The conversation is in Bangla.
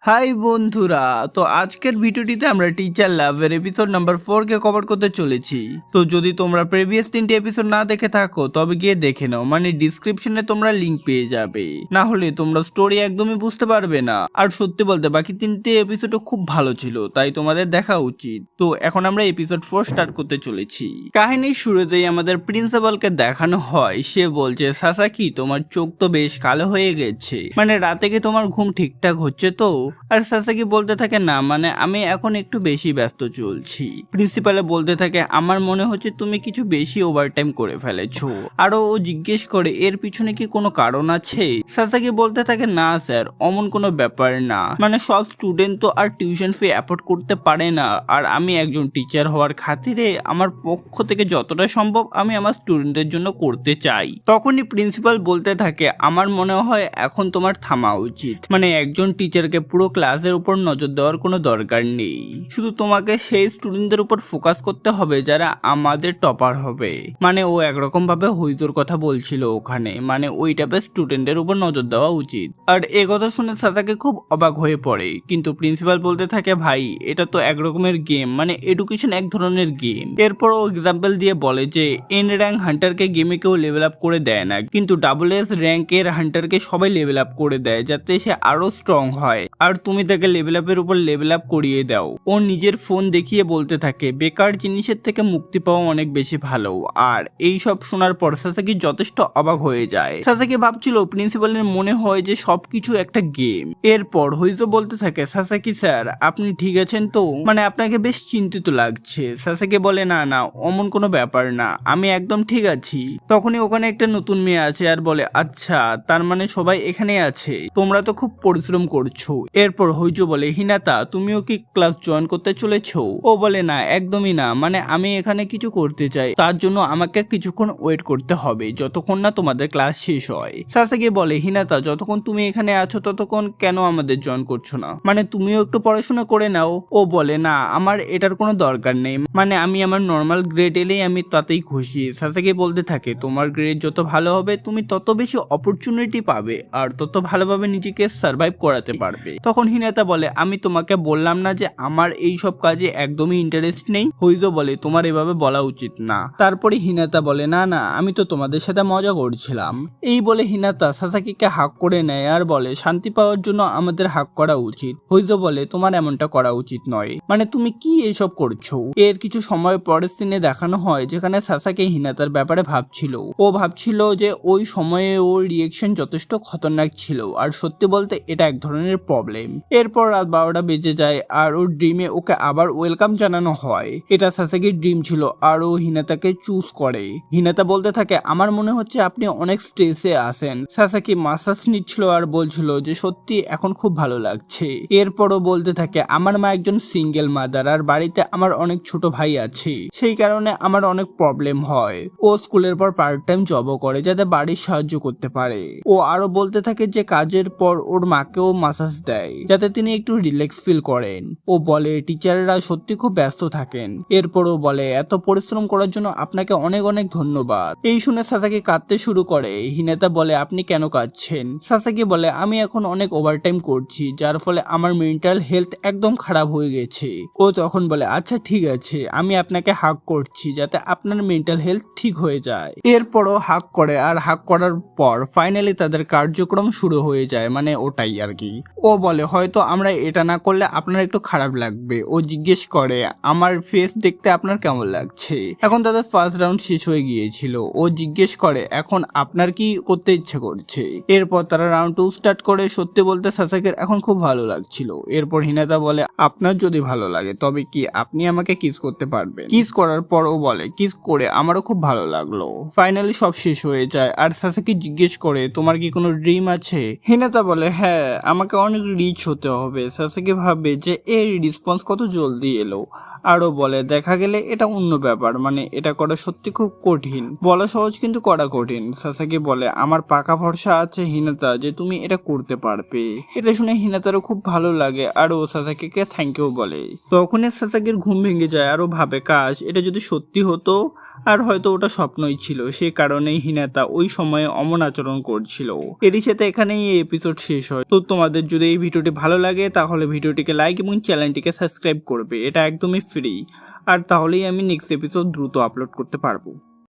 হাই বন্ধুরা, তো আজকের ভিডিওটিতে আমরা টিচার লাভের এপিসোড নাম্বার 4 কে কভার করতে চলেছি। তো যদি তোমরা প্রিভিয়াস 3টে এপিসোড না দেখে থাকো তবে গিয়ে দেখে নাও, মানে ডিসক্রিপশনে তোমরা লিংক পেয়ে যাবে, না হলে তোমরা স্টোরি একদমই বুঝতে পারবে না। আর সত্যি বলতে বাকি 3টে এপিসোডও খুব ভালো ছিল, তাই তোমাদের দেখা উচিত। তো এখন আমরা এপিসোড 4 স্টার্ট করতে চলেছি। কাহিনীর শুরুতেই আমাদের প্রিন্সিপালকে দেখানো হয়, সে বলছে সাসাকি তোমার চোখ তো বেশ কালো হয়ে গেছে, মানে রাতে কি তোমার ঘুম ঠিকঠাক হচ্ছে তো? আর সাসাকি বলতে থাকে না, মানে আমি এখন একটু বেশি ব্যস্ত চলছি। প্রিন্সিপালে বলতে থাকে আমার মনে হচ্ছে তুমি কিছু বেশি ওভারটাইম করে ফেলেছো। আরো ও জিজ্ঞেস করে এর পিছনে কি কোনো কারণ আছে? সাসাকি বলতে থাকে না স্যার, অমন কোনো ব্যাপার না, মানে সব স্টুডেন্ট তো আর টিউশন ফি অ্যাফোর্ড করতে পারে না, আর আমি একজন টিচার হওয়ার খাতিরে আমার পক্ষ থেকে যতটা সম্ভব আমি আমার স্টুডেন্টদের জন্য করতে চাই। তখনই প্রিন্সিপাল বলতে থাকে আমার মনে হয় এখন তোমার থামা উচিত, মানে একজন টিচারকে পুরো ক্লাসের উপর নজর দেওয়ার কোনো দরকার নেই, শুধু তোমাকে সেই স্টুডেন্টদের উপর ফোকাস করতে হবে যারা আমাদের টপার হবে। মানে ও একরকম ভাবে হইতোর কথা বলছিল ওখানে, মানে ওই টাইপের স্টুডেন্টের উপর নজর দেওয়া উচিত। আর এ কথা শুনে সাসাকে খুব অবাক হয়ে পড়ে, কিন্তু প্রিন্সিপাল বলতে থাকে ভাই এটা তো একরকমের গেম, মানে এডুকেশন এক ধরনের গেম। এরপর ও এক্সাম্পল দিয়ে বলে যে এন র্যাঙ্ক হান্টারকে গেমে কেউ লেভেল আপ করে দেয় না, কিন্তু ডাবল এস র্যাঙ্কের হান্টারকে সবাই লেভেল আপ করে দেয় যাতে সে আরো স্ট্রং হয়, আর তুমি তাকে লেভেল আপের উপর লেভেল আপ করিয়ে দাও। ও নিজের ফোন দেখিয়ে বলতে থাকে বেকার জিনিসের থেকে মুক্তি পাওয়া অনেক বেশি ভালো। আর এই সব শোনার পর সাসাকি যথেষ্ট অবাক হয়ে যায়। সাসাকি ভাবছিল প্রিন্সিপালের মনে হয় যে সবকিছু একটা গেম। এরপর হইজো বলতে থাকে সাসাকি স্যার আপনি ঠিক আছেন তো, মানে আপনাকে বেশ চিন্তিত লাগছে। সাসাকি বলে না না অমন কোনো ব্যাপার না, আমি একদম ঠিক আছি। তখনই ওখানে একটা নতুন মেয়ে আছে আর বলে আচ্ছা তার মানে সবাই এখানে আছে, তোমরা তো খুব পরিশ্রম করছো। এরপর হইজো বলে হিনাতা তুমিও কি ক্লাস জয়েন করতে চলেছো? ও বলে না একদমই না, মানে আমি এখানে কিছু করতে চাই, তার জন্য আমাকে কিছুক্ষণ ওয়েট করতে হবে যতক্ষণ না তোমাদের ক্লাস শেষ হয়। সাসাকি বলে হিনাতা যতক্ষণ তুমি এখানে আছো ততক্ষণ কেন আমাদের জয়েন করছো না, মানে তুমিও একটু পড়াশোনা করে নাও। ও বলে না আমার এটার কোনো দরকার নেই, মানে আমি আমার নর্মাল গ্রেড এলেই আমি তাতেই খুশি। সাসাকি বলতে থাকে তোমার গ্রেড যত ভালো হবে তুমি তত বেশি অপরচুনিটি পাবে আর তত ভালোভাবে নিজেকে সার্ভাইভ করাতে পারবে। তখন হিনাতা বলে আমি তোমাকে বললাম না যে আমার এই সব কাজে একদমই ইন্টারেস্ট নেই? হইজো বলে তোমার এভাবে বলা উচিত না। তারপরে হিনাতা বলে না না আমি তো তোমাদের সাথে মজা করছিলাম। এই বলে হিনাতা সাসাকিকে হাক করে নেয় আর বলে শান্তি পাওয়ার জন্য আমাদের হাক করা উচিত। হইজো বলে তোমার এমনটা করা উচিত নয়, মানে তুমি কি এসব করছো? এর কিছু সময় পরের সিনে দেখানো হয় যেখানে সাসাকি হিনাতার ব্যাপারে ভাবছিল। ও ভাবছিল যে ওই সময়ে ওর রিয়েকশন যথেষ্ট খতরনাক ছিল, আর সত্যি বলতে এটা এক ধরনের প্রবলেম। এরপর রাত 12টা বেজে যায় আর ওর ড্রিমে ওকে আবার ওয়েলকাম জানানো হয়। এটা সাসাকির ড্রিম ছিল আর ও হিনাতাকে চুজ করে। হিনাতা বলতে থাকে আমার মনে হচ্ছে আপনি অনেক স্ট্রেসে আছেন। সাসাকি মাসাজ নিচ্ছিল আর বলছিল যে সত্যি এখন খুব ভালো লাগছে। এরপরও বলতে থাকে আমার মা একজন সিঙ্গেল মাদার আর বাড়িতে আমার অনেক ছোট ভাই আছে, সেই কারণে আমার অনেক প্রবলেম হয়। ও স্কুলের পর পার্ট টাইম জবও করে যাতে বাড়ির সাহায্য করতে পারে। ও আরো বলতে থাকে যে কাজের পর ওর মাকেও মাসাজ দেয় যাতে তিনি একটু রিল্যাক্স ফিল করেন। ও বলে টিচাররা সত্যি খুব ব্যস্ত থাকেন। এরপরও বলে এত পরিশ্রম করার জন্য আপনাকে অনেক অনেক ধন্যবাদ। এই শুনে সাসাকি কাঁদতে শুরু করে। হিনাতা বলে আপনি কেন কাঁদছেন? সাসাকি বলে আমি এখন অনেক ওভারটাইম করছি যার ফলে আমার মেন্টাল হেলথ একদম খারাপ হয়ে গেছে। ও তখন বলে আচ্ছা ঠিক আছে আমি আপনাকে হাগ করছি যাতে আপনার মেন্টাল হেলথ ঠিক হয়ে যায়। এরপরও হাগ করে আর হাগ করার পর ফাইনালি তাদের কার্যক্রম শুরু হয়ে যায়, মানে ওটাই আর কি। ও বলে হয়তো আমরা এটা না করলে আপনার একটু খারাপ লাগবে। ও জিজ্ঞেস করে আমার ফেস দেখতে আপনার কেমন লাগছে? এখন তাদের ফার্স্ট রাউন্ড শেষ হয়ে গিয়েছিল। ও জিজ্ঞেস করে এখন আপনার কি করতে ইচ্ছে করছে? এরপর তারা রাউন্ড 2 স্টার্ট করে। সত্যি বলতে সাসাকির এখন খুব ভালো লাগছিল। এরপর হিনাতা বলে আপনার যদি ভালো লাগে তবে কি আপনি আমাকে কিস করতে পারবেন? কিস করার পর ও বলে কিস করে আমারও খুব ভালো লাগলো। ফাইনালি সব শেষ হয়ে যায় আর সাসাকি জিজ্ঞেস করে তোমার কি কোনো ড্রিম আছে? হিনাতা বলে হ্যাঁ আমাকে অনেক রিচ হতে হবে। সাসাকি ভাবে যে এর রেসপন্স কত জলদি এলো, আরও বলে দেখা গেলে এটা অন্য ব্যাপার, মানে এটা করা সত্যি খুব কঠিন, বলা সহজ কিন্তু করা কঠিন। সাসাকি বলে আমার পাকা ভরসা আছে হিনাতা যে তুমি এটা করতে পারবে। এটা শুনে হিনাতারও খুব ভালো লাগে আর ও সাসাকিকে থ্যাংক ইউ বলে। তখনই সাসাকির ঘুম ভেঙে যায় আর ও ভাবে কাশ এটা যদি সত্যি হতো, আর হয়তো ওটা স্বপ্নই ছিল, সে কারণেই হিনাতা ওই সময়ে অমন আচরণ করছিল। এরই সাথে এখানেই এই এপিসোড শেষ হয়। তো তোমাদের যদি এই ভিডিওটি ভালো লাগে তাহলে ভিডিওটিকে লাইক এবং চ্যানেলটিকে সাবস্ক্রাইব করবে, এটা একদমই ফ্রি। আর তাহলেই আমি নেক্সট এপিসোড দ্রুত আপলোড করতে পারবো।